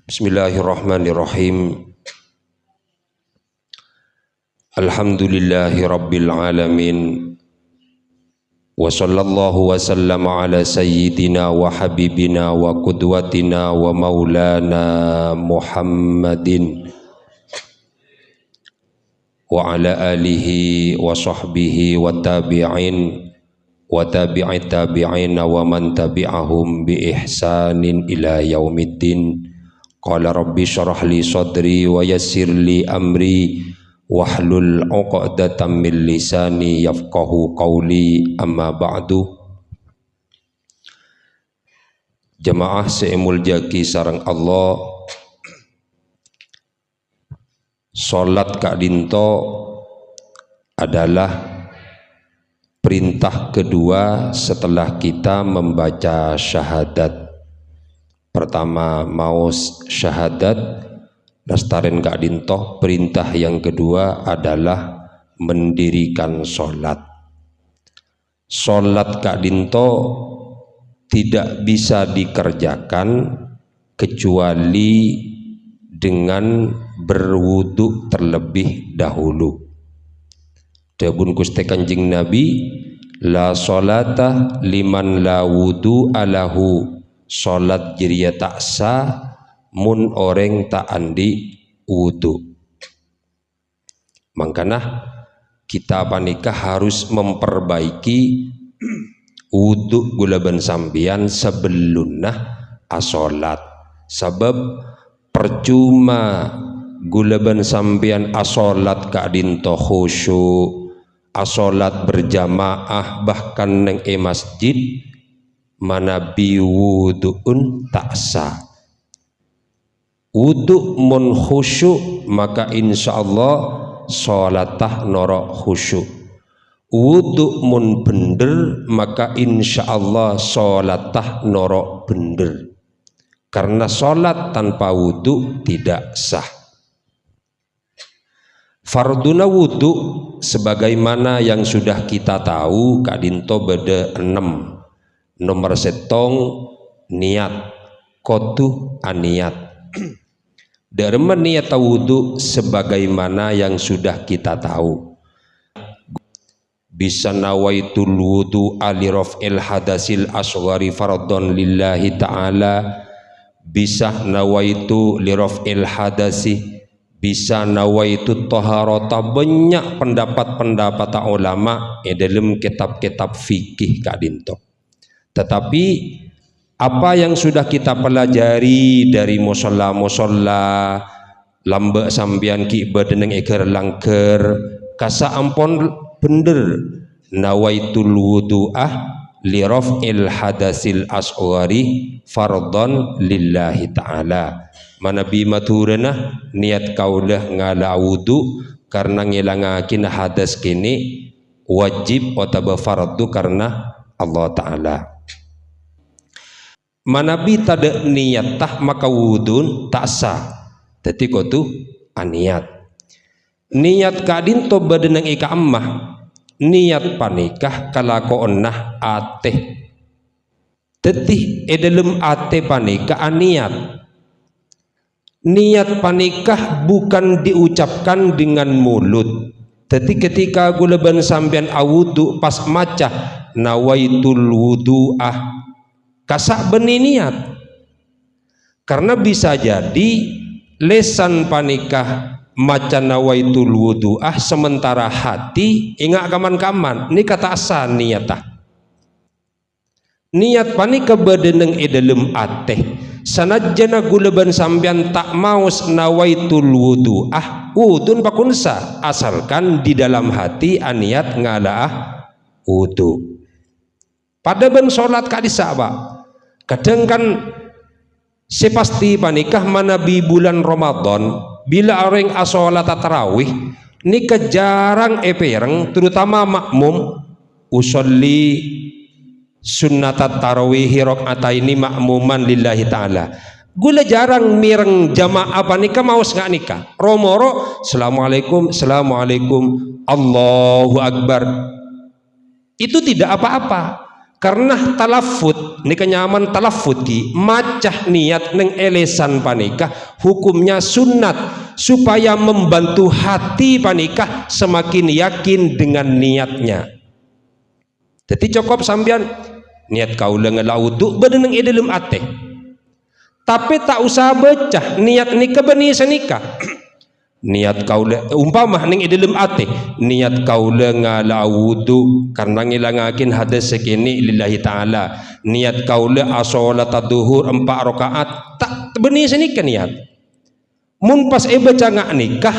Bismillahirrahmanirrahim. Alhamdulillahi rabbil alamin. Wa sallallahu wa sallama ala sayyidina wa habibina wa qudwatina wa maulana Muhammadin wa ala alihi wa sahbihi wa tabi'in wa tabi'it tabi'ina wa man tabi'ahum bi ihsanin ila yaumiddin. Qala rabbi syrah li sadri wa yassir li amri wahlul 'uqdatam min lisani yafqahu qawli, amma ba'du. Jamaah seemul jaki sareng Allah, salat kak dinto adalah perintah kedua setelah kita membaca syahadat. Pertama mau syahadat, nastaren kak dintoh, perintah yang kedua adalah mendirikan sholat. Sholat kak dintoh tidak bisa dikerjakan kecuali dengan berwudu terlebih dahulu. Dabun Gusti Kanjeng Nabi, la sholata liman la wudu alahu. Sholat jiria tak sah mun orang tak andi wudu. Makanya kita panikah harus memperbaiki wudu gulaban sambian sebelumnya asolat. Sebab percuma gulaban sambian asolat kadinto khusyuk, asolat berjamaah bahkan neng masjid manabi wuduun tak sah. Wudu mun khusyuk maka insyaallah sholatah norok khusyuk. Wudu mun bener maka insyaallah sholatah norok bener. Karena sholat tanpa wudu tidak sah. Farduna wudu sebagaimana yang sudah kita tahu kadinto beda 6. Nomor setong niat, kotu aniat. Dharma niat wudu sebagaimana yang sudah kita tahu. Bisa nawaitul wudu ali raf'il hadasil asghari fardhon lillahi ta'ala. Bisa nawaitu li raf'il hadasi. Bisa nawaitu taharata. Banyak pendapat-pendapat ulama dalam kitab-kitab fikih kadinto. Tetapi apa yang sudah kita pelajari dari musola lambak sambian ki badeneng eker langker kasa ampon bener nawaitul wudu'ah li raf'il hadasil asghari fardhon lillahi ta'ala. Manabi maturana niat kaulah ngala wudu karena ngilangakin hadas kini wajib atau fardu karena Allah Ta'ala. Manabi tada niat tah maka wudun tak sah. Jadi kotu aniat. Niat kadin to badenang ika ammah. Niat panikah kalako onnah ateh. Tetih edalem ateh panikah aniat. Niat panikah bukan diucapkan dengan mulut. Jadi ketika gulaban sampean awudu pas maca nawaitul wudu'ah kasak beni niat. Karena bisa jadi lesan panikah maca nawaitul wudu'ah sementara hati ingat kaman-kaman ini kata asa niatah. Niat panikah badeneng edalem ateh sanajana gulaban sampean tak maus nawaitul wudu'ah wudun pakunsa asalkan di dalam hati aniat ngalaah wudu. Pada ben sholat kadisa pak kadang kan sepasti panikah manabi bulan Ramadan bila orang asolat tarawih ni kejarang epereng terutama makmum usolli sunnatat tarawih rakaataini makmuman lillahi ta'ala. Gula jarang mireng jamaah apa nikah maus nggak nikah romoro assalamualaikum Allahu akbar. Itu tidak apa-apa karena talafut nika nyaman talafut ki macah niat neng elesan panikah hukumnya sunnat supaya membantu hati panikah semakin yakin dengan niatnya. Jadi cukup sampean niat kaula ngelaudu bedeneng dalam ate, tapi tak usah becah niat nika beni senika. Niat kaula umpamah ning dalam ate niat kaula ngalaudu karena ngilangakin hadas sekini lillahi taala, niat kaula as-salat duhur 4 rakaat tak beni senika niat. Mun pas baca ngak nikah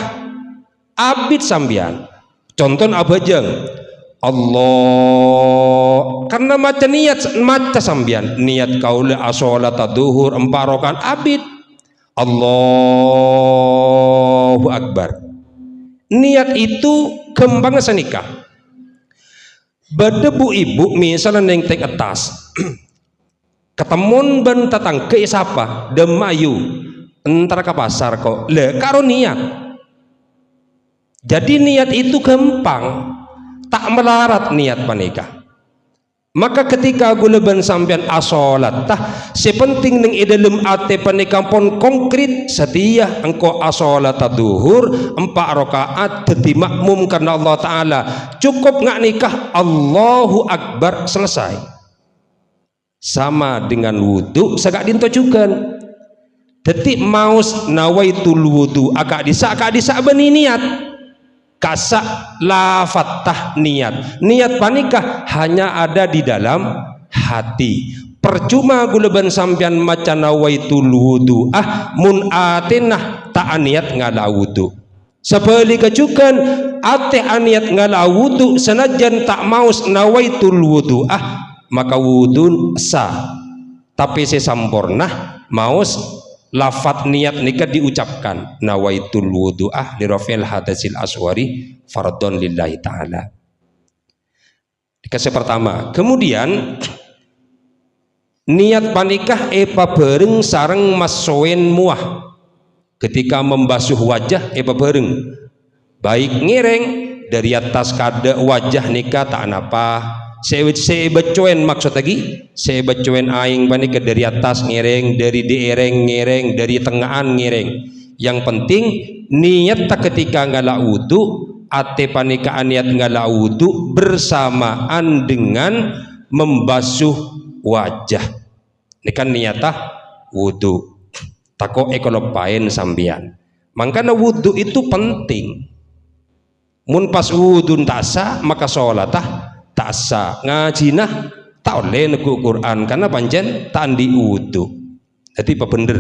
abid sambian conton abajeng Allah karena maca niat maca sambian niat kaula as-salat duhur 4 rakaat abid Allahu Akbar. Niat itu kembang senikah. Badebu ibu misalnya neng tek atas ketemun ben tatang ke siapa demayu entar ke pasar kok le karo niat. Jadi niat itu gampang, tak melarat niat panikah. Maka ketika guleban sampean asolat tah sepenting ning dalam ate panikah pon konkret setia engkau asolat duhur 4 rakaat dadi makmum karena Allah taala cukup ngak nikah Allahu Akbar selesai. Sama dengan wudu sagak dintojukan. Detik maus nawaitul wudu agak disa beni niat. Kasak lafatah niat panikah hanya ada di dalam hati. Percuma guleban sampean maca nawaitul wudu mun atenah tak niat ngala wudu. Sebali kejukan ate aniat ngala wudu senajan tak maus nawaitul wudu maka wudun sah. Tapi sesampurna maus lafat niat nikah diucapkan nawaitul wudu'ah li rafil hadasil aswari fardhon lillahi ta'ala. Dikasih pertama. Kemudian niat panikah bareng sareng masoen muah ketika membasuh wajah bareng baik ngiring dari atas kada wajah nikah tak napa sebecoen maksud lagi sebecoen aing panikah dari atas ngiring dari diereng ngiring dari tengahan ngiring. Yang penting niat tak ketika ngala wudu ate panikah niat ngala wudu bersamaan dengan membasuh wajah ini kan niatah wudu tako ekolopain sambian. Makanya wudu itu penting. Mun pas wudu tak sah maka sholatah tak sah, ngajinah tak oleh neku Quran karena panjen tak andi wudu. Jadi apa bener?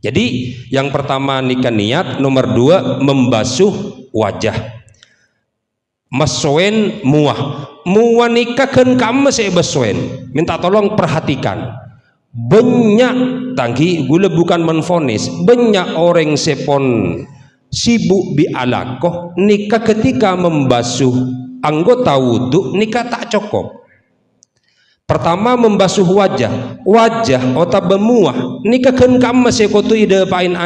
Jadi yang pertama nikah niat, nomor 2 membasuh wajah. Masoen muah nikah kan kamu basuen. Minta tolong perhatikan. Banyak tangki gula bukan menfonis. Banyak orang sepon sibuk bi alakoh nikah ketika membasuh anggota wudu nikah tak cukup. Pertama membasuh wajah otak bemuah nikah kan kamu sekutu ide pain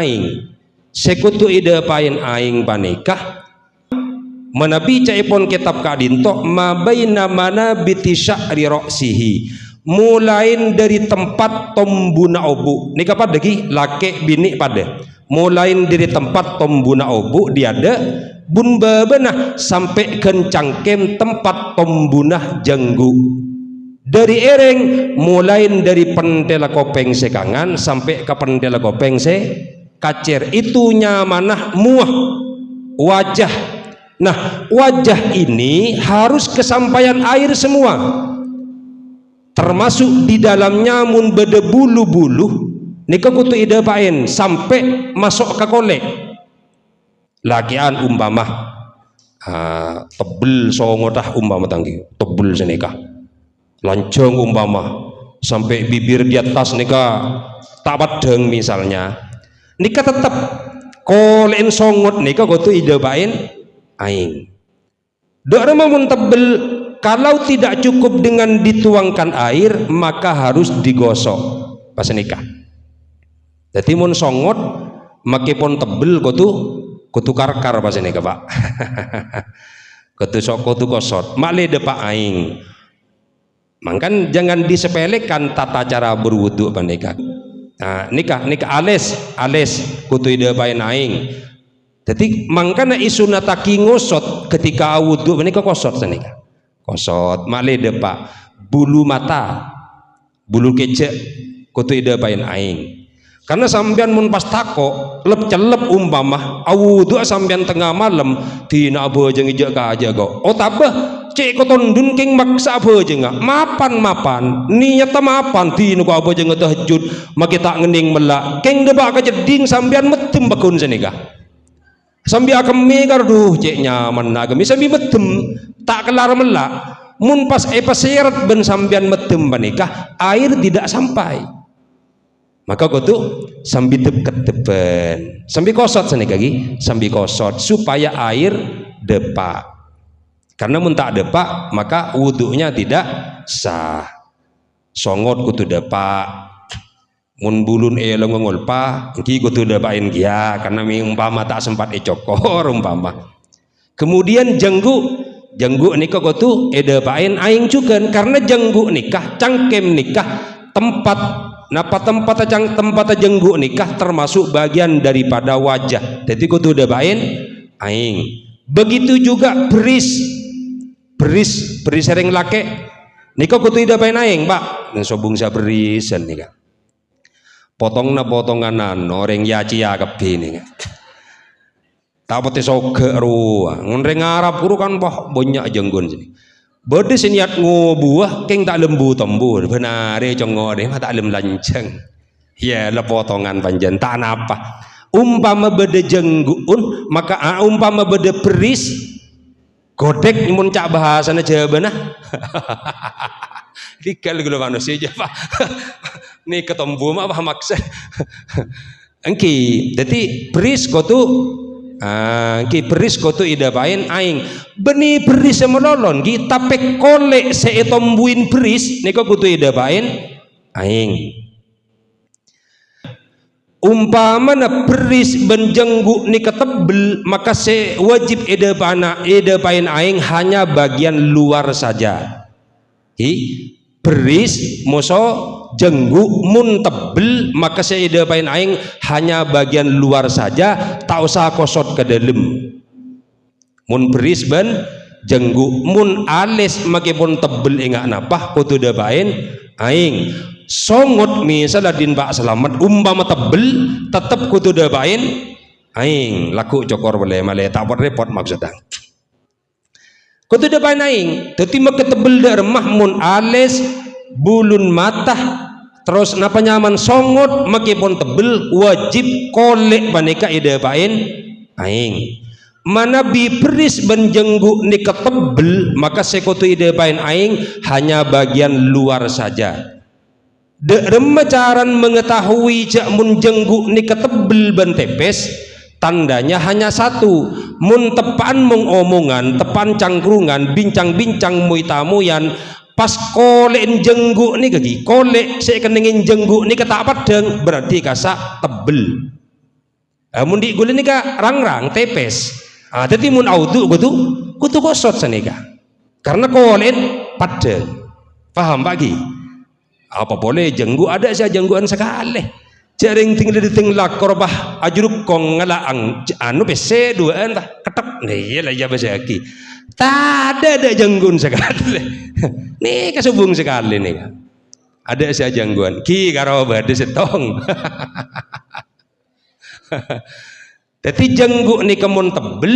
aing panikah menabi caipon kitab kadinto mabaina mana biti sya'ri ra'sihi mulain dari tempat tombuna obu nikah pada lagi laki bini pada mulain dari tempat tombuna obu dia ada bun bebenah sampai kencangkem tempat tombunah jenggu dari ereng mulain dari pentela kopeng sekangan sampai ke pentela kopeng se kacer itu nyamanah muah wajah. Nah wajah ini harus kesampaian air semua termasuk di dalamnya mun bede bulu-bulu nikah kutu ide pain sampai masuk ke kolek lakian umpamah tebel songodah umpamah tangki tebel senikah lancong umpamah sampai bibir di atas nikah tak padeng misalnya nikah tetap kolen songot nikah kutu ide pain aing dok remamun tebel kalau tidak cukup dengan dituangkan air maka harus digosok pas nikah. Jadi mun songot makipun tebel kutu karkar pas nikah pak kutu sok kutu kosot makle depak aing Mangkan jangan disepelekan tata cara berwudu panika. Nah, nikah alis kutu ide bain aing. Jadi mangkana isuna taki ngosot ketika wudu panika kosot sanika. Kosot male depak bulu mata, bulu kecek kutu ide bain aing. Karena sampean mun pas tako lep celep umpama awudu sampean tengah malam tina beujeung ijek ka aja go. Oh tabah cek koton dun king maksa beujeung mapan niat mapan tina ku beujeung tahajud make tak ngening melak king deba ka jeding sampean metem bakun sanika. Sambi akemi karduh cek nyaman agemi sambi metem tak kelar melak. Mun pas seret ben sampean metem panikah air tidak sampai. Maka kudu sambil deket-deket sambil kosot sanika gi sambil kosot supaya air depak. Karena mun tak depak maka wudunya tidak sah. Songot kudu depak. Mun bulun ngolpa engki kudu depain kia karena umpama tak sempat cokor umpama. Kemudian jenggu nikah kudu depain aing cukeun karena jenggu nikah cangkem nikah tempat tempat jenggu nikah termasuk bagian daripada wajah. Jadi kudu depain aing. Begitu juga beris sering lake nikah kudu depain aing, Pak. Dan sobung sa beris nikah. Potongna potonganan orang yaci kepi nih. Tapote soge ruah. Ngonreng Arab guru kan bah banyak jenggun sini. Bode seniat ngobuah keng tak lembu tembur benare congode mah tak lem lanceng ya le potongan panjen tak napa umpama bede jengguun maka umpama bede peris godek mun cak bahasana jawabanna dikal gula manusia aja Pak nih ketombu mah apa maksud engki jadi peris kotu ki beris kotu idapain aing beni beris melolon kita pek kolek seetombuin beris nika kutu idapain aing umpama na beris benjenggu nika tebel maka se wajib idapain aing hanya bagian luar saja beris moso jenggu mun tebel maka saya idapain aing hanya bagian luar saja tak usah kosot ke dalam. Mun beris ben jenggu mun alis makipun tebel enggak napah kudu dapain aing. Songot misalnya din Pak Selamat umpama tebel tetep kudu dapain aing laku cokor boleh male tak repot maksudnya. Kudu dapain aing dadi make tebel da remah mun alis bulun mata terus napa nyaman songot makipun tebel wajib kolek panika idapain aing mana bi beris benjenggu nika tebel maka sekutu idapain aing hanya bagian luar saja de remacaran mengetahui cak mun jenggu nika tebel ben tepes tandanya hanya satu mun tepan mung omongan tepan cangkrungan bincang-bincang muitamuyan pas kolek jenggu nih kaki kolek saya keningin jenggu nih kata apa deng berarti kasak tebel mun di gula nih ka rang-rang tepes jadi mun audu kutu kosot sanika karena kolek padeng paham pagi apa boleh jenggu ada saja jengguan sekali jaring tinggal di tinglak korbah ajuruk kong ngalaang anu pese duaan tah ketep nih lah ya bahasa aki tak ada jenggun sekali nih kesubung sekali nih ada saja jengguan ki karo bade setong jadi jenggu nih kemun tebel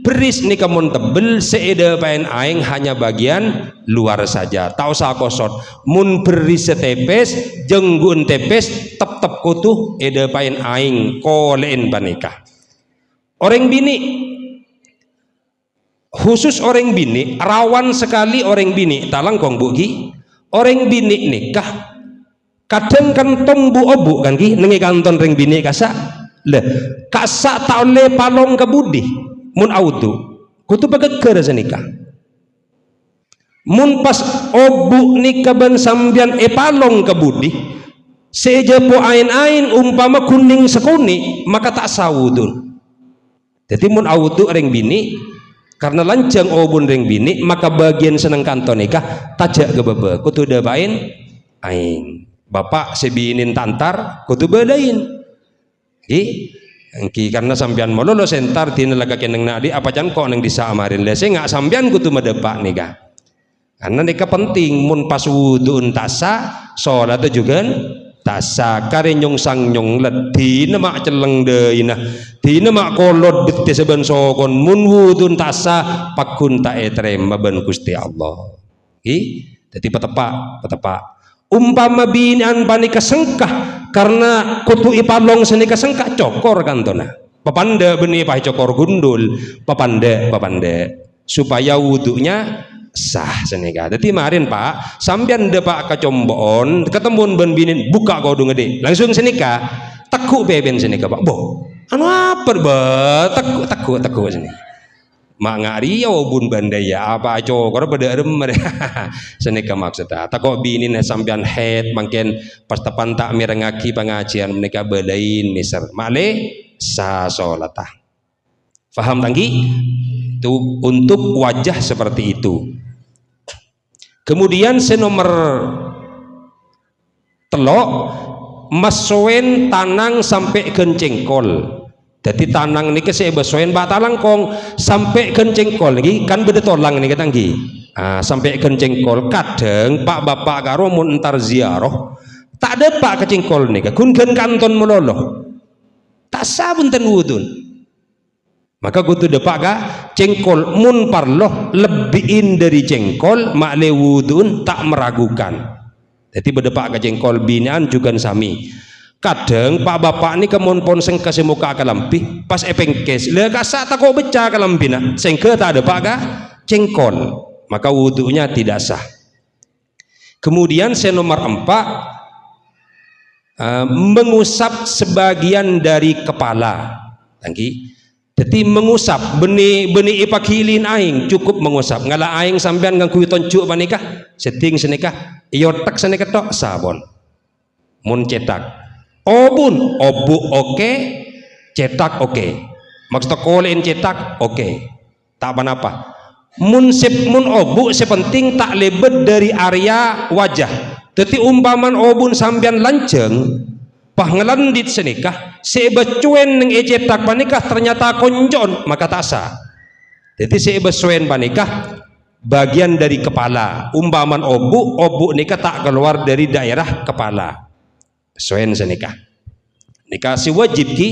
beris nih kemun tebel seidapain aing hanya bagian luar saja tak usah kosot mun beris setepes jenggun tepes tep kutuh edapain aing kolein panikah orang bini khusus orang bini rawan sekali orang bini talang kong buki orang bini nikah kadang kan tombu obu kan ki nengi kanton ring bini kasa le kasa tak oleh palong kebudi mun audu kutu begeger senikah mun pas obu nikah ben sambian palong kebudi sejepo ain-ain umpama kuning sekuni maka tak sawudun jadi mun audu ring bini karena lancang obun ring bini maka bagian seneng kanton nikah tajak ke bebe kutu dapain aing bapak sebinin tantar kutu badain Engki karena sampean mau lolo sentar tina laga keneng nadi apa can kok neng disa amarin lese nggak sampean kutu medepak nikah karena nikah penting mun pas wuduun tasa sholat juga tasa karenyong sang nyong let dina mak celeng deina dina mak kolot bete seben sokon mun wudun tasa pakun ta etrem ben Gusti Allah jadi petepak umpama binian panika sengkah karena kutu ipalong senika sengkah cokor kantona papanda benih pah cokor gundul papanda supaya wudunya sah senika. Jadi kemarin Pak, sampean depak kacombon, ketemu ben binin buka kodung gede, langsung senika, tekuk beben senika Pak. Boh, anu apa ba? Tekuk sini. Mak ngari ya bun bandaya apa cokor pada remmer. Senika maksudnya. Tekuk binin sampean head, mungkin pas tepan tak mirengaki pengajian menika belain miser. Male sah sholatah. Faham tangki? Itu untuk wajah seperti itu. Kemudian senomor telok masoen tanang sampai kencengkol. Jadi tanang niki saya basoen bak talangkong sampai kencengkol niki kan beda tolang niki tanggi. Sampai kencengkol kadang pak bapak karo mun entar ziarah tak ada pak kecengkol niki kun kanton meloloh tak sabunten wudun. Maka kutu depak ka cengkol mun parloh lebihin dari cengkol makle wudun tak meragukan. Jadi berdepak ka cengkol binaan juga sami. Kadang pak bapak ni kemun pon sengke semuka kalampi pas epengkes le kasa tak kok beca kalampina sengke tak depak ka cengkol maka wudunya tidak sah. Kemudian nomor 4 mengusap sebagian dari kepala. Tangki jadi mengusap benih ipakilin aing cukup mengusap ngala aing sampean ngangku toncuk panikah setting senikah iotak senikah tok sabon mun cetak obun obu oke cetak oke maksud kolein cetak oke tak apa-apa mun obu sepenting tak lebet dari area wajah jadi umpaman obun sampean lanceng panglandit senikah sebecuen neng ecetak panikah ternyata konjon maka tak sah. Jadi sebecuen panikah bagian dari kepala umpaman obu nikah tak keluar dari daerah kepala suen senikah nikah si wajib ki.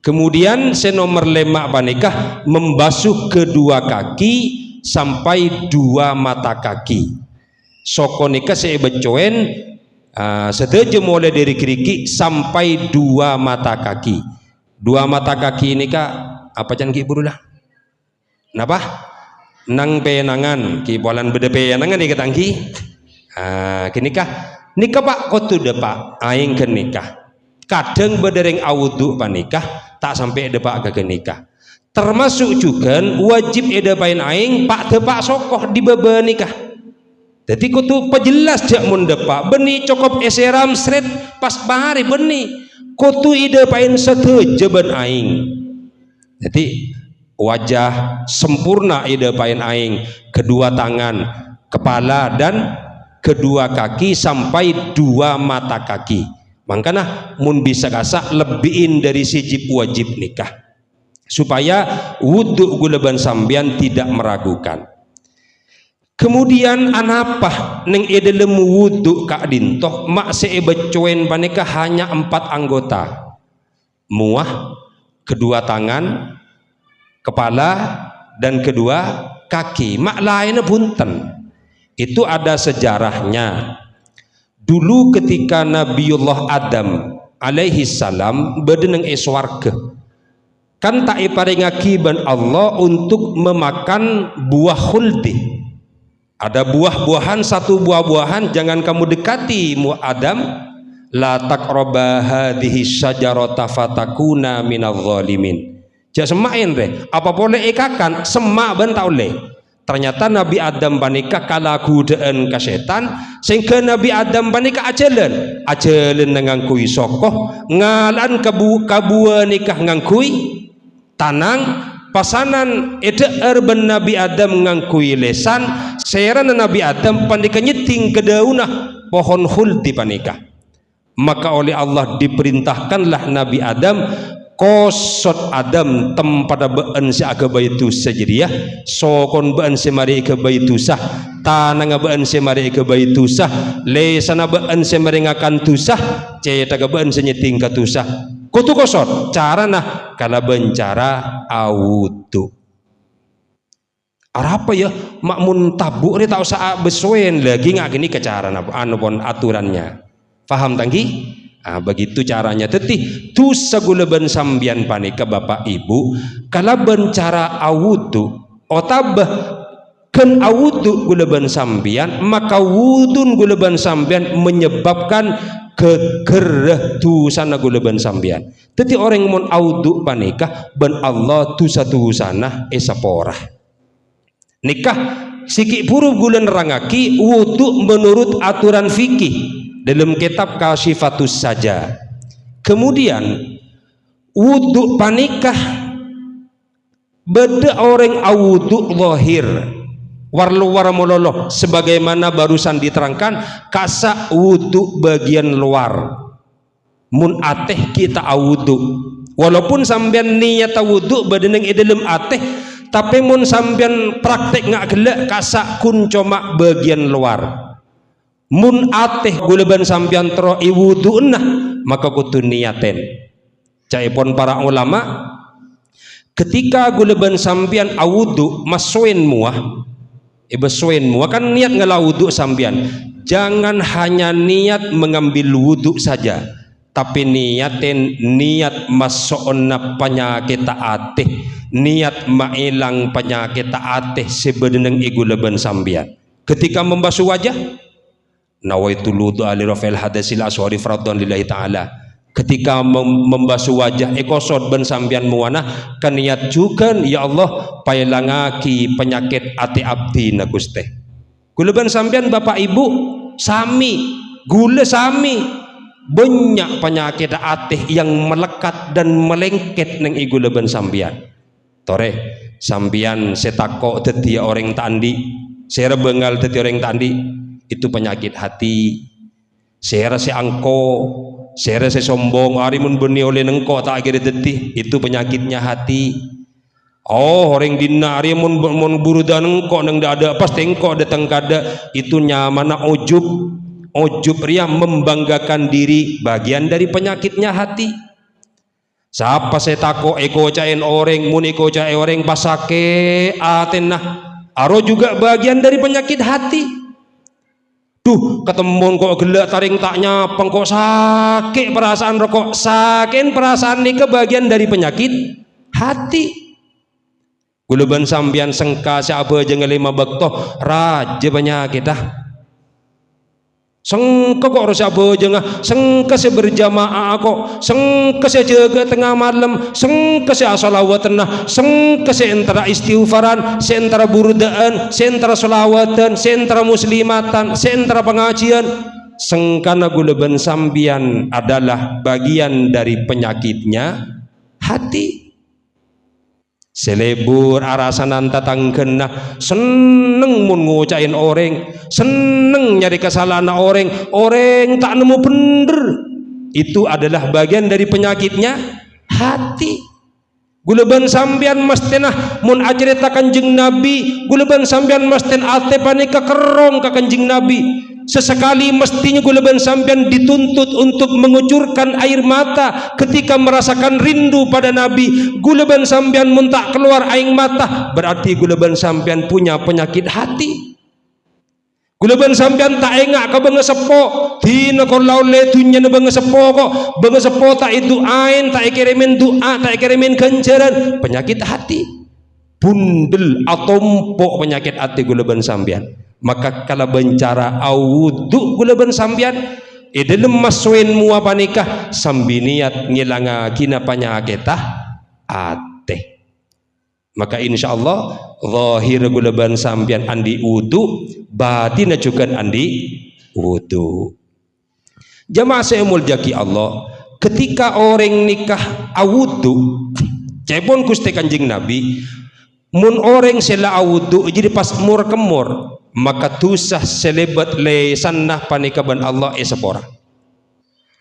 Kemudian senomor 5 panikah membasuh kedua kaki sampai 2 mata kaki soko nikah sebecuen setuju mulai dari keriki sampai 2 mata kaki. 2 mata kaki ini kak apa can ki burulah napa nang penangan ki bolan beda penangan ni ketangki kini kah nikah pak kotu depak aing ke nikah kadang bedereng awudu panikah tak sampai depak ke nikah termasuk juga wajib edapain aing pak depak sokoh di bebe nikah. Jadi kutu pejelas jak mundepak benih cukup eseram seret pas bahari benih kutu ide pain setuju ben aing. Jadi wajah sempurna ide pain aing kedua tangan kepala dan kedua kaki sampai 2 mata kaki. Makanya mun bisa kasak lebihin dari sijib wajib nikah supaya wudhu guleban sambian tidak meragukan. Kemudian anapa neng edelem wudhu kak dintoh mak seebecuen panika hanya 4 anggota muah kedua tangan kepala dan kedua kaki mak lainnya punten itu ada sejarahnya dulu ketika Nabiullah Adam alaihi salam bedeneng eswarga kan tak iparingaki ban Allah untuk memakan buah khuldi. Ada buah-buahan, satu buah-buahan jangan kamu dekati Adam la taqraba hadhihi syajarata fatakuna minadh dhalimin. Jak semain re apa boleh ekakan semak ben tak oleh. Ternyata Nabi Adam panika kala gudaan ka setan sehingga Nabi Adam panika ajelen ngangkui sokoh ngalan kabua nikah ngangkui tanang pasanan edeer ben Nabi Adam ngangkui lesan serana Nabi Adam pandika nyeting kedaunah pohon khuldi panika. Maka oleh Allah diperintahkanlah Nabi Adam kosot Adam tempada bean si aga baitu sajriyah sokon bean si mari ke baitu sah tanang bean si mari ke baitu sah lesana bean si mari ngakan tusah ceta bean si nyeting ka tusah kutu kosot carana kala bencara awudu apa ya makmun tabuk ni tak usah besuen lagi ngak gini ke cara anu pun aturannya paham tangki begitu caranya tetih tusa guleban sambian panika bapak ibu kala bencara awudu otabah ken awudu guleban sambian maka wudun guleban sambian menyebabkan kegerah tusana guleban sambian. Teti orang mun audu panikah ben Allah tusa tusana esaporah. Nikah siki puru gulen rangaki wudu menurut aturan fikih dalam kitab Kasyifatus saja. Kemudian wudu panikah beda orang awudu zahir war-luar mololoh sebagaimana barusan diterangkan kasa wudu bagian luar mun ateh kita awudu walaupun sambian niat wudu badeneng dalam ateh tapi mun sambian praktek ngak gelak kasa kun coma bagian luar mun ateh guleban sambian tero iwudu nah maka kutu niaten caipun para ulama ketika guleban sambian awudu masuin muah ibesuinmu akan niat ngelawudu sambian jangan hanya niat mengambil wudu saja tapi niatin niat masukna penyakit ateh niat mailang penyakit ateh sebeneng iguleben sambian ketika membasuh wajah nawaitul wudu ali rafil hadasil aswari fardhan lillahi ta'ala ketika membasuh wajah ekosod ben sambian muana kan niat juga ya Allah pailangaki penyakit ati abdi na Gusti guleban sambian bapak ibu sami gule sami banyak penyakit ati yang melekat dan melengket neng iguleban sambian tore sambian setako teti orang tandi sera bengal teti orang tandi itu penyakit hati sera seangko sera sombong arimun beni oleh nengko tak kira detih itu penyakitnya hati oh orang dina arimun burudan nengko neng ada pasti engko datang kada itu nyamana ujub ria membanggakan diri bagian dari penyakitnya hati siapa saya tako eko cain orang mun eko cain orang pasake atenah aro juga bagian dari penyakit hati duh ketemu kok gelak taring tak nyapeng kok sakit perasaan rokok sakit perasaan ini kebagian dari penyakit hati guleban sambian sengka siapa aja ngelima baktoh raja penyakit sengka kok harus siapa aja ngah sengka si berjamaah kok sengka si jaga tengah malam sengka si asalawat tenah sengka si antara istighfaran si antara burdaan si antara salawatan si antara muslimatan si antara pengajian sengkana guleban sambian adalah bagian dari penyakitnya hati selebur arasanan tatangkena seneng mun ngucain orang seneng nyari kesalahan orang tak nemu bener itu adalah bagian dari penyakitnya hati guleban sambian mastenah mun ajarita kanjeng Nabi guleban sambian masten ate panika kerong ka kanjeng Nabi sesekali mestinya guleban sambian dituntut untuk mengucurkan air mata ketika merasakan rindu pada Nabi guleban sambian mun tak keluar air mata berarti guleban sambian punya penyakit hati guleban sambian tak engak ka bengesepo dina ko laule dunya na bengesepo kok bengesepo tak itu ain tak kirimin doa tak kirimin ganjaran penyakit hati bundel atau empuk penyakit hati guleban sambian maka kala bencara awudu guleban sambian dalam masuin mua panikah sambiniat ngilanga kina penyakit ate maka insyaallah zahir guleban sambian andi wudu batin juga andi wudu jamaah saya muljaki Allah ketika orang nikah awudu Cepon Gusti Kanjeng Nabi, mun orang sela wudu jadi pas mur kemur, maka tusah selebat lesanah panikaban Allah sepora.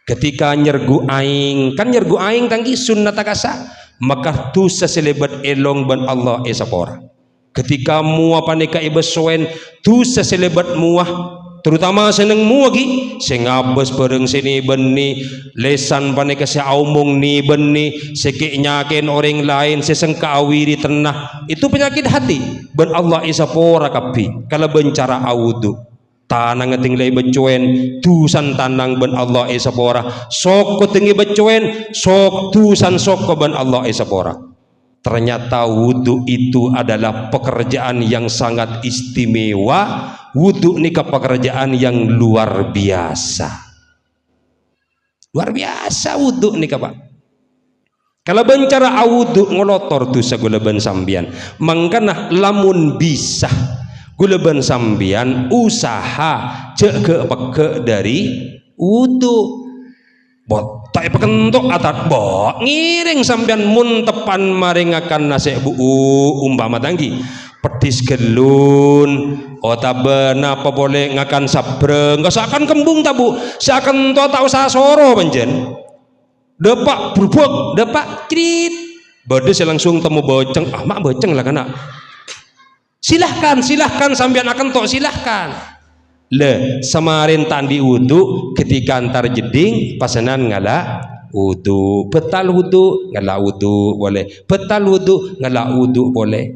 Ketika nyergu aing, kan nyergu aing tanggi sunnah takasa, maka tusah selebat elong ban Allah sepora. Ketika muah panika ibeswen tusah selebat muah, terutama seneng muah gi sengabes bareng sini beni lesan panika si aumung ni beni seki nyakin orang lain sesengka awiri tenah, itu penyakit hati ban Allah isapora kapi kalau bencara awudu tanang ngeting lay becuen tusan tanang ban Allah isapora sok ketinggi becuen sok tusan sok ban Allah isapora. Ternyata wudhu itu adalah pekerjaan yang sangat istimewa. Wudhu ini pekerjaan yang luar biasa. Luar biasa wudhu ini Pak. Kalau bencara awudhu ngolotor tuh sagulaban sambian. Mangkana lamun bisa gulaban sambian usaha cek ke peke dari wudhu. Bot tak pekentok atat bot ngiring sampean mun tepan maringakan nasi bu umpama tanggi petis gelun otaben apa boleh ngakan sabreng nggak seakan kembung tabu seakan to tak usah soro panjen depak berbuk depak crit bodes langsung temu boceng mak boceng lah kena silahkan sampean akan tok silahkan le samarin tandi wudu ketika antar jeding pasanan ngala wudu betal wudu ngala wudu boleh betal wudu ngala wudu boleh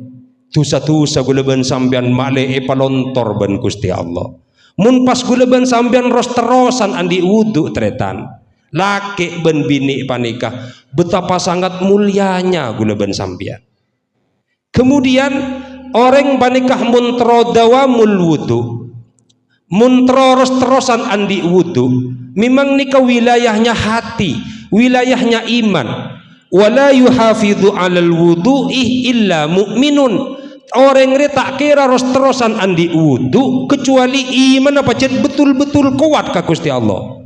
tusa guleban sambian male epalontor ban Gusti Allah mun pas guleban sambian ros terosan andi wudu tretan laki ben bini panikah betapa sangat mulianya guleban sambian. Kemudian orang panikah mun trodawamul wudu mun terosan andi wudu memang nika wilayahnya hati, wilayahnya iman. Wala yuhafidhu 'alal wudu'i illa mu'minun. Orang re tak kira terosan andi wudu kecuali iman apa cet betul-betul kuat ka Gusti Allah.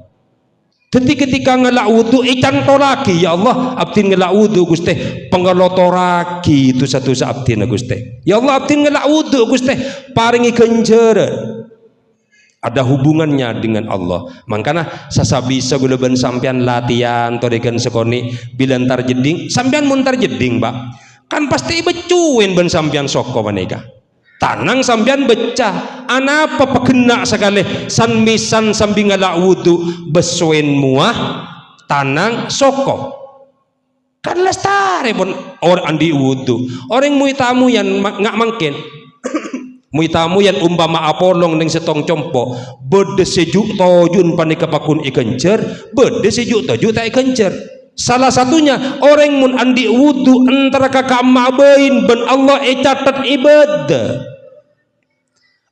Jadi ketika ngelak wudu canto lagi ya Allah abdin ngelak wudu Gusti pengalotoraki itu satu abdin Gusti. Ya Allah abdin ngelak wudu Gusti paringi ganjaran. Ada hubungannya dengan Allah. Makanya sasabisa gulaban sampean latihan todekan sekoni bilantar jeding sampean muntar jeding Pak kan pasti becuin ben sampean soko maneka tanang sampean becah anapa pekena sekali san misan sambil ngalak wudu besuin muah tanang soko kan lestari pun orang andi wudu orang muitamu yang nggak mungkin muitamu yang umpama apolong ning setong compo bede sejuk tojun panika pakun ikencer bede sejuk toju tak ikencer salah satunya orang mun andi wudu antara kakak mabain ben Allah catat ibadah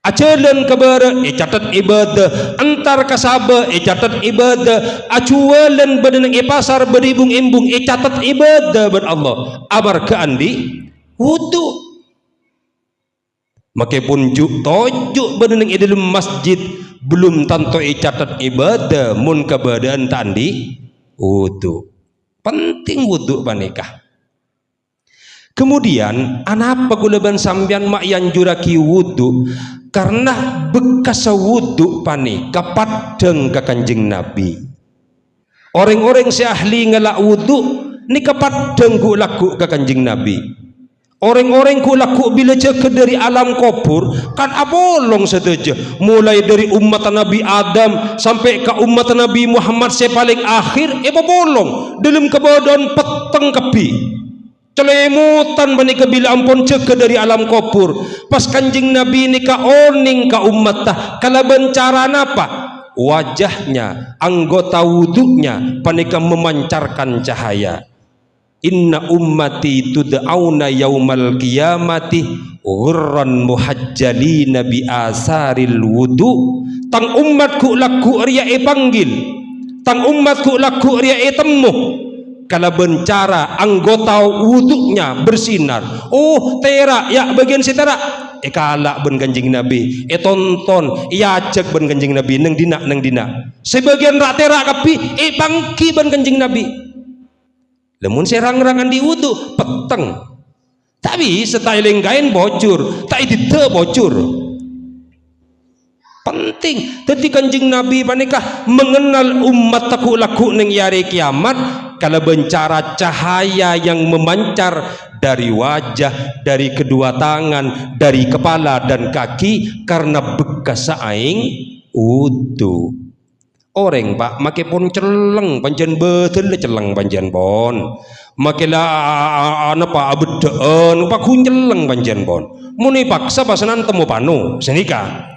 acelen kabara catat ibadah antar kasaba catat ibadah acualen bedeneng pasar beribung imbung catat ibadah ben Allah amar ke andi wudu makapun juk tojuk bedeneng dalam masjid belum tanto catat ibadah mun kebadan tandi wudu penting wudu panikah. Kemudian anapa gulaban sambian mak yang juraki wudu karena bekas wudu panikah padeng ke Kanjeng Nabi orang-orang si ahli ngelak wudu ni kepadeng ku laku ke Kanjeng Nabi. Orang-orang ku laku bila cek dari alam kubur kan abolong saja mulai dari umat Nabi Adam sampai ke umat Nabi Muhammad saya paling akhir bolong dalam kebodohan peteng kepi celemutan menika bila ampun cek dari alam kubur pas Kanjeng Nabi nika oning ka umat tah kala bencara napa wajahnya anggota wudunya panika memancarkan cahaya. Inna ummati tud'auna yaumal qiyamati ghurran muhajjalina bi asaril wudu tang umatku laku ria panggil tang umatku laku ria temu kala bencara anggota wudunya bersinar oh tera ya bagian sitera kala ben Kanjeng Nabi tonton cek ben Kanjeng Nabi nang dina sebagian ratera kapi bangki ben Kanjeng Nabi Lemun serang-rangan di wudu peteng. Tapi styling kain bocor, tak itu bocor. Penting. Tadi Kanjeng Nabi panikah mengenal umat taku laku ning yari kiamat kalau bencara cahaya yang memancar dari wajah, dari kedua tangan, dari kepala dan kaki karena bekas aing wudu. Orang pak make pun celeng panjen betul le celeng panjen pon. Makelah apa abedeen pak kun celeng panjen pon. Muni paksa pasanan temu panu senika.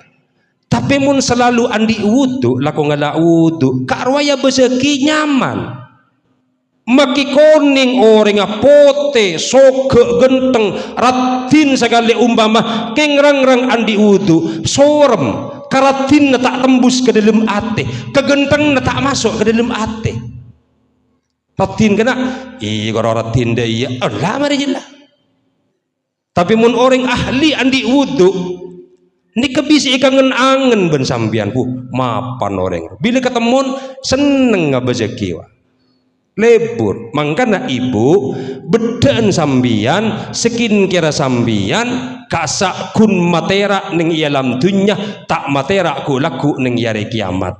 Tapi mun selalu andi wudu laku ngala wudu karwaya beseki nyaman. Maki koning orang apote soge genteng ratin sekali umpama kengrang-rang andi wudu sorem karatin tak tembus ke dalam ate kegenteng tak masuk ke dalam ate ratin kena kalau ratin deh iya Allah mari jelah. Tapi mun orang ahli andi wudu ni kebisi kangen angen ben sambian mapan orang bila ketemu seneng ngabezeki wa lebur mangkana ibu bedaan sambian sekin kira sambian kasak kun matera ning ialam dunya tak matera ku laku ning yare kiamat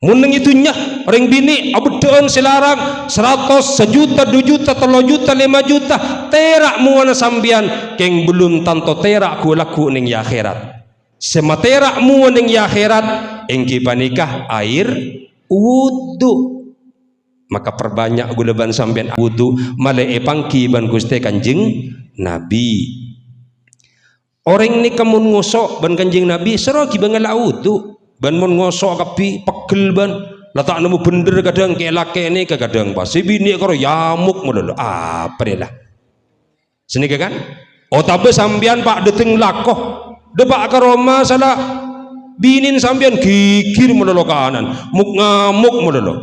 mun ning itunya orang bini bedaan selarang 100 sejuta 2 juta 3 juta 5 juta terak muana sambian keng belum tanto terak ku laku ning ya akhirat sematera muana ning ya akhirat engki panikah air wudu. Maka perbanyak guleban sampean wudu malai pangki ban Gusti Kanjeng Nabi. Orang ni kamun ngosok ban Kanjeng Nabi serogi bangala wudu ban mun ngosok kapi pegel ban letak nemu bener kadang kelake ni kadang pas si bini karo yamuk mulolo apa dia lah senika kan oh tapi sampean pak deteng lakoh depak karo masalah binin sampean gigir mulolo kanan muk ngamuk mulolo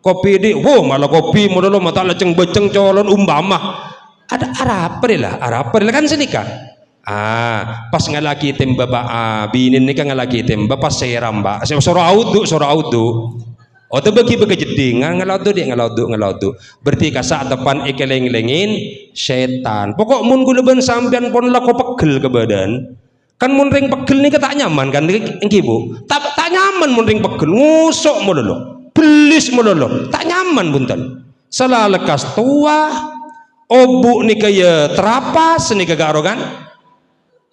kopi di, malah kopi modal mata leceng beceng colon umpama ada Arab kan senika pas ngalaki tembak binin ni kan ngalaki tembak pas seram mbak sora audu oh tu bagi jeding ngalaudu berarti kasak depan ikeleng-lengin setan pokok mun guleban sampean pon lako pegel ke badan kan mun ring pegel ni tak nyaman kan engki bu tak nyaman mun ring pegel ngusok modal belis melolo tak nyaman bunten salah lekas tua obu ni kaya terapas ni kagak arogan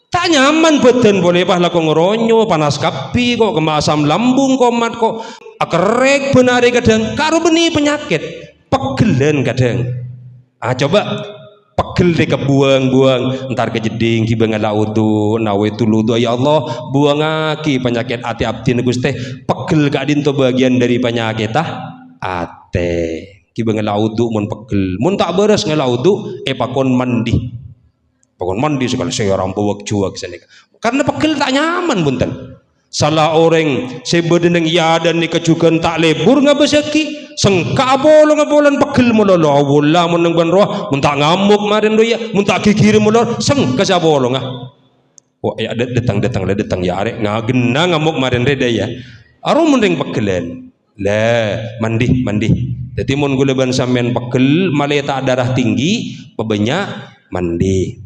tak nyaman beten boleh bah laku ngeronyo panas kapi kok kemasam lambung komat kok akerek benari kadang karo beni penyakit pegelen kadang coba pegel deh kebuang-buang ntar kejeding ki bangala wudu nawaitu wudu ya Allah buang aki penyakit ati abdi Gusti pegel gak dinto bagian dari penyakit ate ki bangala wudu mun pegel mun tak beres ngala wudu pakon mandi segala seorang buak cuak senika karena pegel tak nyaman bunten salah orang sebedeneng ya dan ni kecukan tak lebur ngabeseki sengka abolan pegel mulolo awula meneng ban roh mun tak ngamuk marin do ya mun tak gigir mulolo sengka sabolong ya datang ya arek ngagena ngamuk marin reda ya aro mending pegelen lah mandi jadi mun guleban sampean pegel male tak darah tinggi pebanyak mandi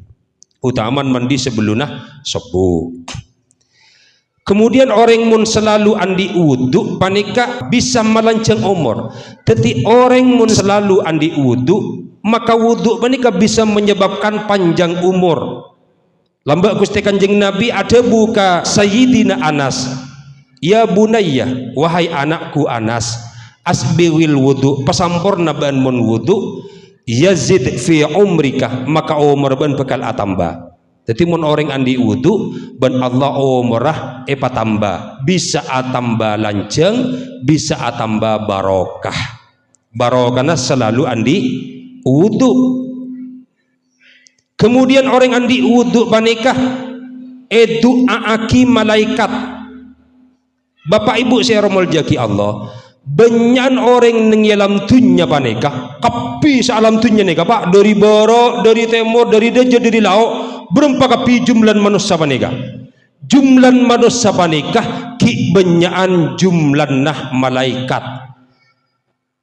utaman mandi sebelunah sebu. Kemudian orang mun selalu andi wudu panika bisa melanceng umur. Tetapi orang mun selalu andi wudu maka wudu panika bisa menyebabkan panjang umur. Lambak Gusti Kanjeng Nabi ada buka Sayyidina Anas, ya bunayya wahai anakku Anas asbiwil wudu pasampurna ban mun wudu yazid fi umrika maka umur ban bekal atamba. Jadi mun orang andi wudu ban Allah umrah patambah bisa atambah lanceng bisa atambah barokah barokahna selalu andi wudu. Kemudian orang andi wudu panikah doa malaikat Bapak Ibu saya romol jaki Allah banyak orang ning alam dunya panikah kapi salam dunya nika Pak dari barat dari timur dari dajah dari laut berempa kapi jumlah manusia panikah jumlah manusia panikah ki banyakan jumlah nah malaikat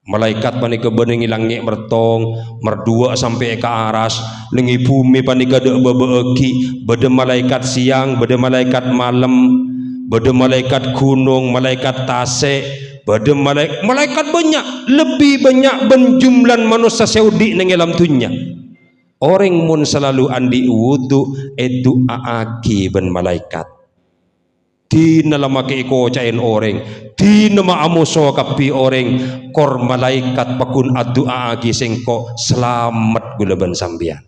malaikat panika benengi langit mertong merdua sampai ke aras lengi bumi panika dek bebeeki bede malaikat siang bede malaikat malam bede malaikat gunung malaikat tasik bede malaikat banyak lebih banyak benjumlah manusia saudi nang alam dunya. Orang mun selalu andi wudu itu aaki ben malaikat dina lamake iko cain orang dina maamuso kapi orang kor malaikat pakun adu aagi sengko selamat gulaban sambian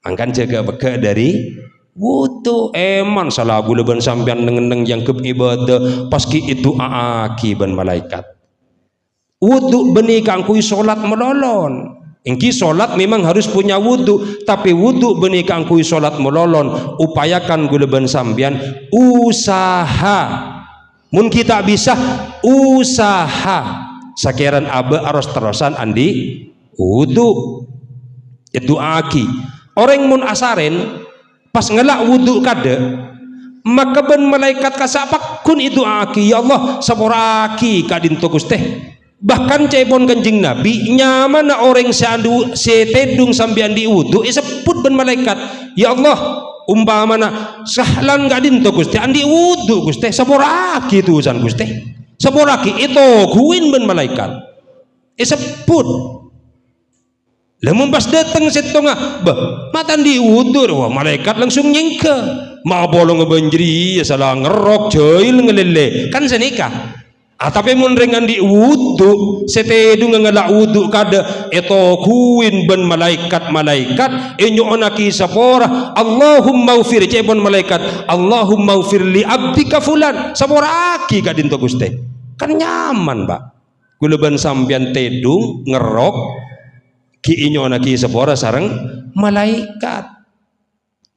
angkan jaga beka dari wudu eman salah gulaban sambian neng yang ke ibadah paski itu aaki ben malaikat wudu beni kangkui solat melolon. Engki solat memang harus punya wudu, tapi wudu benih kangkui solat melolon. Upayakan gulaban sambian usaha. Mun kita bisa usaha. Sakiran abe aros terosan andi wudu. Itu aki. Orang mun asaren pas ngelak wudu kade, maka ben malaikat kasapak kun itu aki. Ya Allah saboraki kadin tokus teh. Bahkan cepon kanjeng Nabi nyaman orang seandu setedung sambian di wudu sebut ben malaikat ya Allah umpamana sahlan gadin to Gusti andi wudu Gusti saboraki tusan Gusti saboraki itu guin ben malaikat sebut lamun pas datang setengah bah mata di wudu wah malaikat langsung nyengke mau bolong ngebanjiri ya salah ngerok jail ngelele kan senika. Tapi mun rengan di wudu setedung ngelak wudu kada eto kuin ben malaikat enyo onaki sapora Allahumma ufir cepon malaikat Allahumma ufir li abdika fulan saporaki kadin to Gusti kan nyaman Pak gulaban sambian tedung ngerok ki enyo onaki sapora sareng malaikat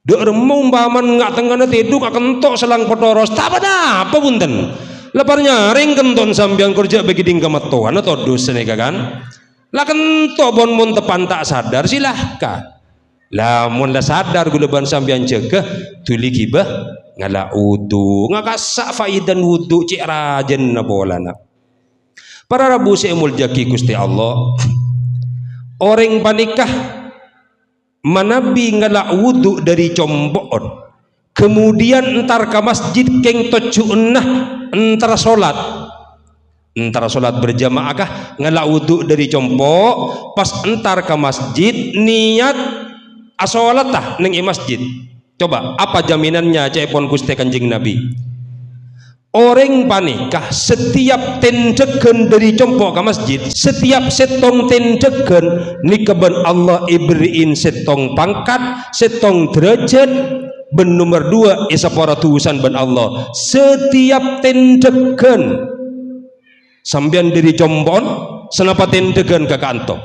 dek remung paman ngak tengana tedung akan tok selang potoros tak apa punten leparnya ring kenton sambian kerja bagi dingka matuan atau dosa nega kan lah kentok bon mun tepan tak sadar silahkan lah mun lah sadar gulaban sambian cegah tuli gibah ngala wudu ngakasak faidan wudu cik rajen na bolana para rabu seemul jaki Gusti Allah orang panikah manabi ngala wudu dari combon kemudian entar ke masjid keng tocu'nah entar solat berjamaah kah ngelak wudu dari compo pas entar ke masjid niat asolat tah neng masjid coba apa jaminannya cepon Gusti Kanjeng Nabi orang panikah setiap tendegan dari compo ke masjid setiap setong tendegan nikaban Allah iberiin setong pangkat setong derajat ben nomor 2 isapora tuusan ben Allah setiap tendegan sambian diri combon senapa tendegan ke kanto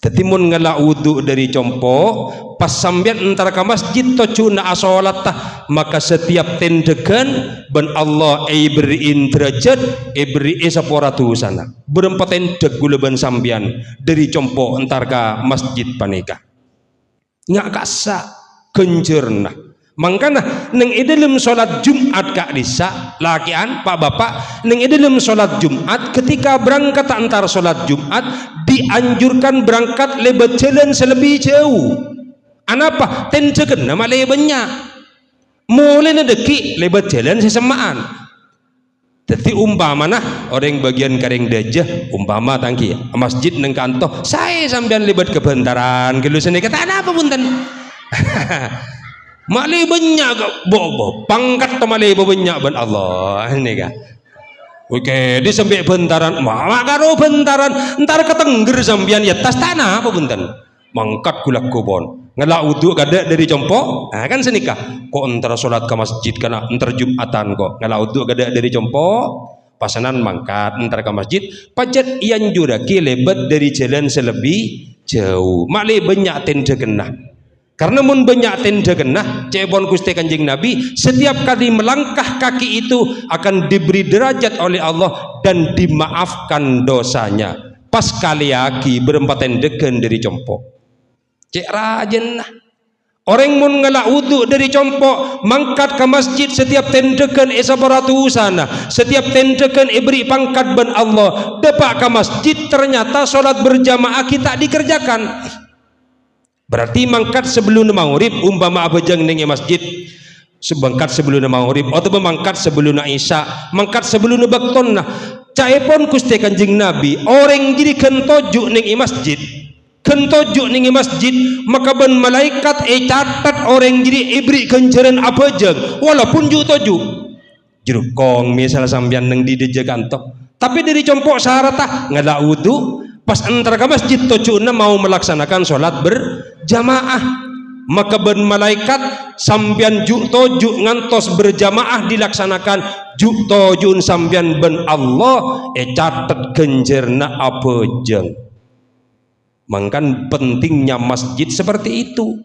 tetimun ngelak wudu dari compo pas sambian antara ke masjid tocuna asolat maka setiap tendegan ben Allah iberiin derajat iberi isapora tuusana berempat tendeg gulaban sambian dari compo antar ke masjid panika nggak kasa kencerna mangkana neng dalam sholat Jumat kak disa lakian pak bapak neng dalam sholat Jumat ketika berangkat antar sholat Jumat dianjurkan berangkat lebat jalan selebih jauh anapa tenjeken nama lebannya mulai nedeki lebat jalan sesamaan jadi umpamana orang bagian kareng dajah umpama tangki masjid neng kantor saya sambian lebat kebentaran gelu seni kata apa punten malih banyak bobo pangkat to malih banyak ban Allah ini kan oke di sampai bentaran karo bentaran entar ketengger sambian ya tas tanah apa punten mangkat kulak kubon ngelak wudu kada dari compo nah kan senikah kok antara sholat ke masjid kana antar Jumatan kok ngelak wudu kada dari compo pasanan mangkat antar ke masjid pajat ian juraki lebat dari jalan selebih jauh malih banyak tenda genah karena mun banyak tenda genah cepon Gusti Kanjeng Nabi setiap kali melangkah kaki itu akan diberi derajat oleh Allah dan dimaafkan dosanya pas kali aki berempat tendegan dari compo cek rajen nah Orang mun ngalak wudu dari compok mangkat ke masjid setiap tendekan sabaratusan, setiap tendekan beri pangkat ben Allah. Depak ke masjid ternyata solat berjamaah kita dikerjakan. Berarti mangkat sebelum maghrib umpama abajang ning masjid sebangkat sebelum maghrib atau mangkat sebelum isya, mangkat sebelum baktonna. Caepon Gusti Kanjeng Nabi orang jadi kentojuk ning masjid. Kentojuk ning masjid maka ben malaikat catat orang jadi ibri kenceran apa jeng walaupun juk tojuk jerukong misal sambian neng di deje kantok tapi dari compok syaratah ngalak wudu pas antar ke masjid tojukna mau melaksanakan sholat berjamaah maka ben malaikat sambian juk tojuk ngantos berjamaah dilaksanakan juk tojun sambian ben Allah catat kencerna apa jeng. Mangkan pentingnya masjid seperti itu.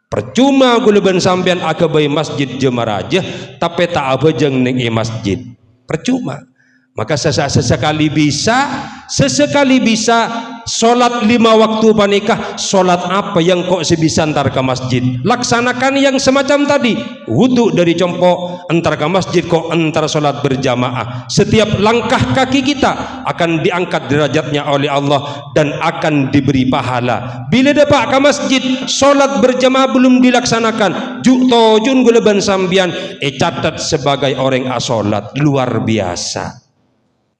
Percuma gulaban sampean akabai masjid jemaraja tapi tak abajeng ning masjid. Percuma. Maka sesekali bisa solat 5 waktu panikah. Solat apa yang kok sebisa antar ke masjid? Laksanakan yang semacam tadi. Wudu dari compok antar ke masjid kok antar solat berjamaah. Setiap langkah kaki kita akan diangkat derajatnya oleh Allah dan akan diberi pahala. Bila dapat ke masjid solat berjamaah belum dilaksanakan, juk tojun gulaban sambian catat sebagai orang asolat luar biasa.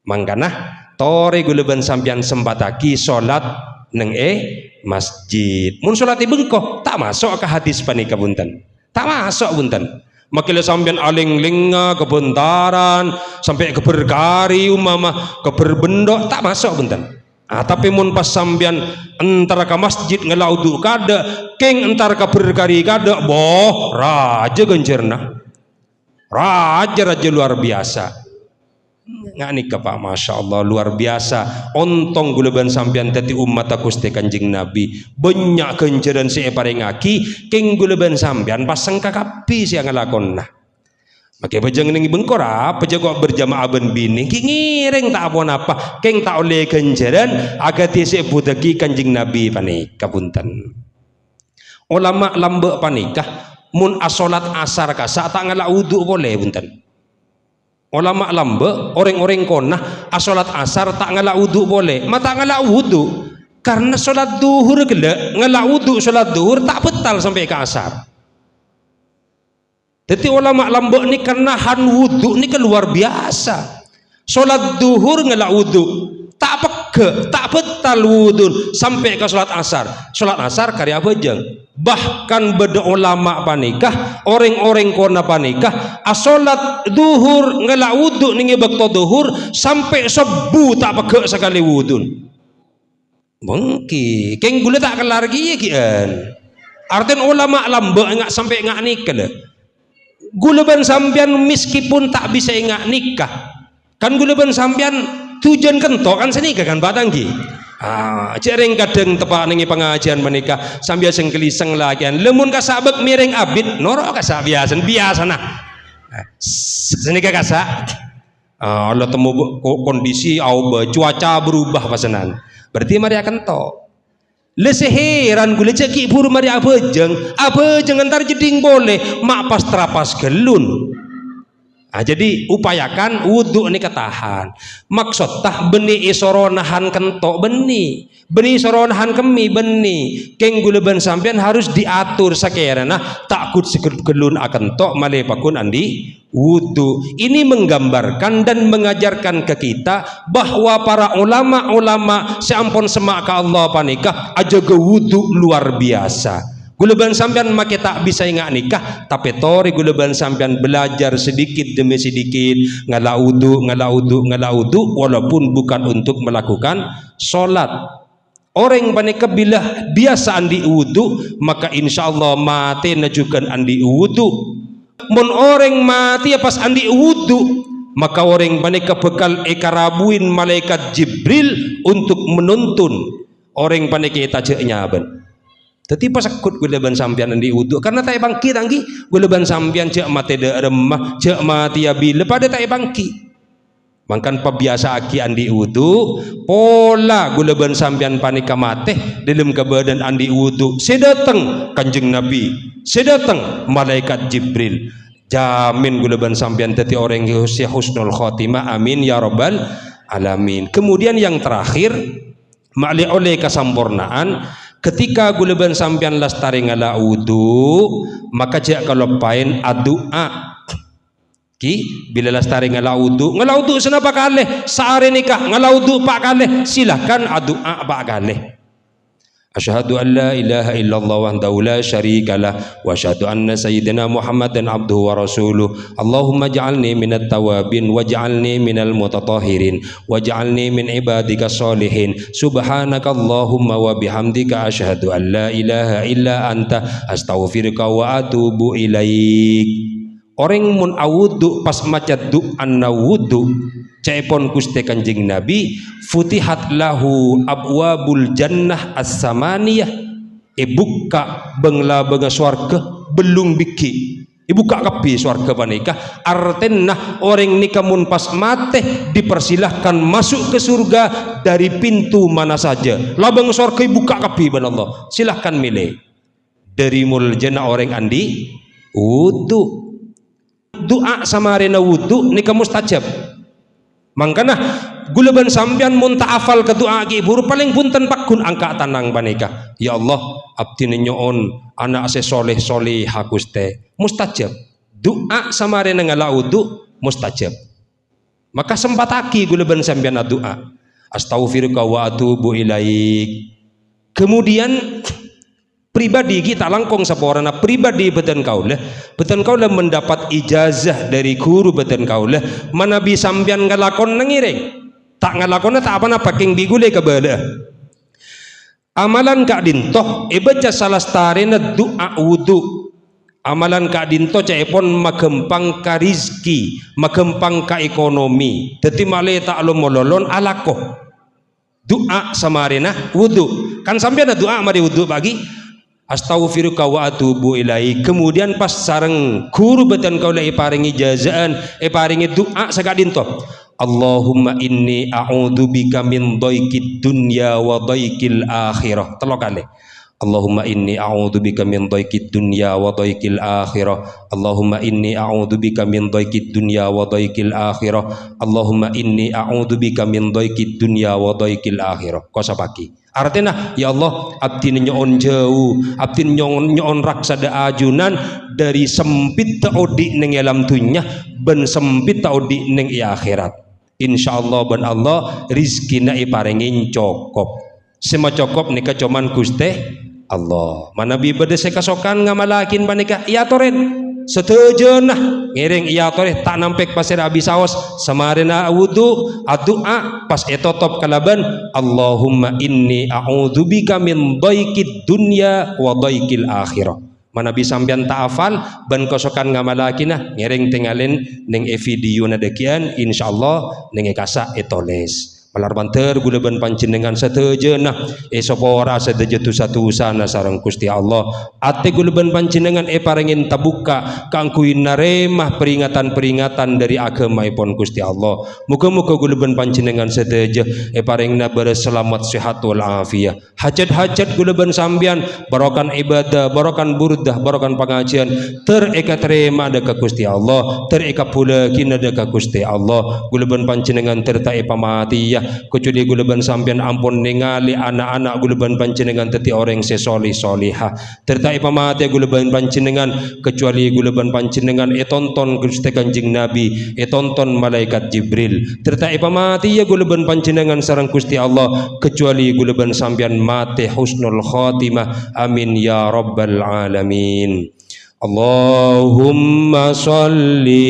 Mangkana tore gulaban sampean sembataki salat neng masjid. Mun salat bengkok tak masuk ke hadis panika bunten. Tak masuk bunten. Makanya sampean aling-linga kebentaran sampai ke berkari umama ke berbendok tak masuk bunten. Tapi mun pas sampean antara ke masjid ngelaudu kada keng antara ke berkari kada boh raja gencerna. Raja luar biasa. Nggak nikah Pak, Masya Allah luar biasa. Ontong gulaban sampean tadi umat Gusti Kanjeng Nabi banyak kenceran si parengaki keng gulaban sampean pasang kakapi siang ngelakon nah. Maka bajang ning bengkora pejago berjamaah ben bini ngiring tak apa apa keng tak oleh kenceran agati si budaki Kanjeng Nabi panika punten. Ulama lambe panikah mun asolat asar kasa tak ngalak wudu boleh punten. Ulama lambe orang-orang konah asolat asar tak ngalak wudu boleh mata ngalak wudu karena solat duhur gele ngalak wudu solat duhur tak betal sampai ke asar. Jadi ulama lambe ni karena han wudu ni keluar biasa solat duhur ngalak wudu tak peke tak betal wudu sampai ke solat asar karya bajang. Bahkan beda ulama panikah orang-orang kona panikah asolat duhur ngelak wudu ningi bakto duhur sampai sebu tak peke sekali wudun mengki keng gula tak kelar giye kian artian ulama lambe ngak sampai ngak nikah gula ban sampean meskipun tak bisa ngak nikah kan gula ban sampean tujuan kentok kan senikah kan batanggi cereng kadang tepak nengi pengajian menikah sambil sengkeliseng lagi lemun kasabek miring abid norok kasak biasa nah senikah kasak Allah temu kondisi cuaca berubah pasanan berarti mari akan to leseheran gule ceki buru mari abejeng antar jeding boleh mak pas terapas gelun. Jadi upayakan wudhu ini ketahan maksud tah beni isoronahan kentok beni isoronahan kemi beni keng guleban sampean harus diatur sakerana takut segelun akan tok malepakun andi wudhu. Ini menggambarkan dan mengajarkan ke kita bahwa para ulama seampun semak ke Allah panikah aja ke wudhu luar biasa. Gulaban sampean make tak bisa ingat nikah tapi tori gulaban sampean belajar sedikit demi sedikit ngala wudu walaupun bukan untuk melakukan sholat. Orang panika bila biasa andi wudu maka insyaallah mati najukan andi wudu. Mun orang mati pas andi wudu maka orang panika bekal ekarabuin malaikat Jibril untuk menuntun orang panika itajanya ben. Tapi pas akut gulaban sampian andi wudu karena tak bangki tanggi gulaban sampian cek mati de remah cek mati abi lepada tak bangki Mangkan pabiasa aki andi wudu pola gulaban sampean panika mateh dalam kebadan andi wudu sedateng kanjeng Nabi sedateng malaikat Jibril jamin gulaban sampean tadi orang yang husnul khotimah amin ya rabbal alamin. Kemudian yang terakhir ma'li oleh kesempurnaan ketika gulaban sampean lastari ngala wudu maka jak kalopain adua ki bila lastari ngalaudu senapa kalih saare nikah ngalaudu pak kalih silahkan adua pak kalih. Asyhadu an la ilaha illallah wahdahu la syarikalah wa asyhadu anna sayyidina Muhammadan abduhu wa rasuluh. Allahumma ja'alni minat tawabin waj'alni minal mutatahhirin waj'alni min ibadika sholihin. Subhanaka Allahumma wa bihamdika asyhadu an la ilaha illa anta astaghfiruka wa atubu ilaik. Orang mun awudu pas maca du'an wudu caipon kuste kanjeng Nabi futihat lahu abwabul jannah as-samaniyah ibuka bengla benga swarga belum biki ibuka kapi swarga panikah artenna orang nikah mun pas mate dipersilahkan masuk ke surga dari pintu mana saja labang swarga ibuka kapi ban Allah silahkan milih dari mul jannah orang andi wudu doa sama arena wudu nikah mustajab. Mangkana gulaban sampean mun ta'afal ke doa ki buru paling punten pakun angka tanang panika. Ya Allah, abdi nyoon anak se soleh solihah Gusti. Mustajab. Doa sama arena ngala wudu mustajab. Maka sempataki gulaban sampean doa. Astaghfiruka wa atubu ilaik. Kemudian pribadi kita langkong saporana pribadi beten kaulah mendapat ijazah dari guru beten kaulah mana bisa sampean ngalakon nangireng tak ngalakon tak apa paking bigule kabada amalan kak dintoh baca salastarena doa wudu amalan kak dintoh caipon magempang ka rizki magempang ka ekonomi dadi male tak lo mololon alakoh doa samarena wudu kan sampean doa mari wudu pagi astaghfiruka wa atubu ilaik. Kemudian pas sareng guru beten kaula paringi ijazaan paringi doa sakadinto Allahumma inni a'udzubika min dhaikid dunya wa dhaikil akhirah telo kali Allahumma inni a'udzubika min dhaikid dunya wa dhaikil akhirah Allahumma inni a'udzubika min dhaikid dunya wa dhaikil akhirah Allahumma inni a'udzubika min dhaikid dunya wa dhaikil akhirah kosa pagi artinya ya Allah abdi nyoon jauh abdi nyoon raksada ajunan dari sempit taudi ning alam dunya ben sempit taudi ning akhirat insyaallah ban Allah rizkina iparingin cokop sema cokop nika cuman Gusti Allah mana bibade sekasokan ngamalakin panika iya toren setejenah ngiring iya toreh tak nampek pasir habis saos samarena wudu adua pas etotop kalaban Allahumma inni a'udzubika min dhaikid dunya wa dhaikil akhirah mana bisa sampean ta'afal ban kosokan ngamalakina ngiring tingalin ning video na dekian insyaallah ning kasa etoles malar banter gulaban panjenengan satejeunah sapa ora sadejetu satu usana sareng Gusti Allah ate gulaban panjenengan paringin tabuka kangkuin naremah peringatan-peringatan dari agamaipun Gusti Allah muga-muga gulaban panjenengan sadeje paringna berselamat sehat wal afiyah hajat-hajat gulaban sampean barokan ibadah barokan burdah barokan pengajian tereka terima dekat Gusti Allah tereka pula kina dekat Gusti Allah gulaban panjenengan tertae pamatiyah kecuali gulaban sampean ampun ningali anak-anak gulaban panjenengan teti orang sesolih solihah tertai pamate gulaban panjenengan kecuali gulaban panjenengan tonton Gusti Kanjeng Nabi tonton malaikat Jibril tertai pamate ya gulaban panjenengan sareng Gusti Allah kecuali gulaban sampean mate husnul khotimah amin ya rabbal alamin. Allahumma sholli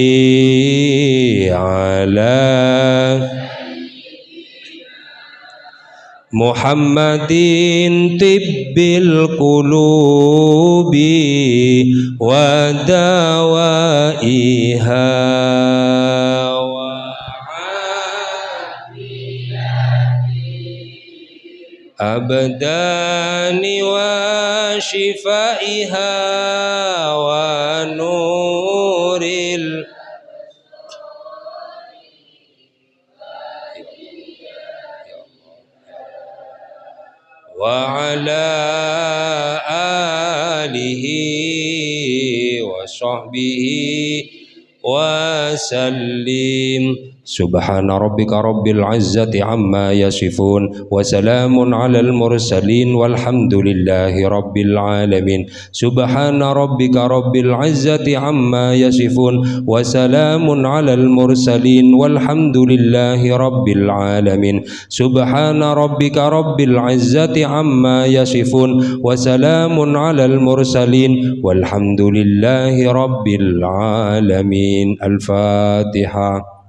ala Muhammadin tibbil qulubi wa dawaiha wa abdani wa shifaiha wa nuril ala alihi wa sahbihi wa sallim. Subhana rabbika rabbil izzati amma yasifun wa salamun alal mursalin walhamdulillahi rabbil alamin. Subhana rabbika rabbil izzati amma yasifun wa salamun alal mursalin walhamdulillahi rabbil alamin. Subhana rabbika rabbil izzati amma yasifun wa salamun alal mursalin walhamdulillahi rabbil alamin. Al-Fatihah.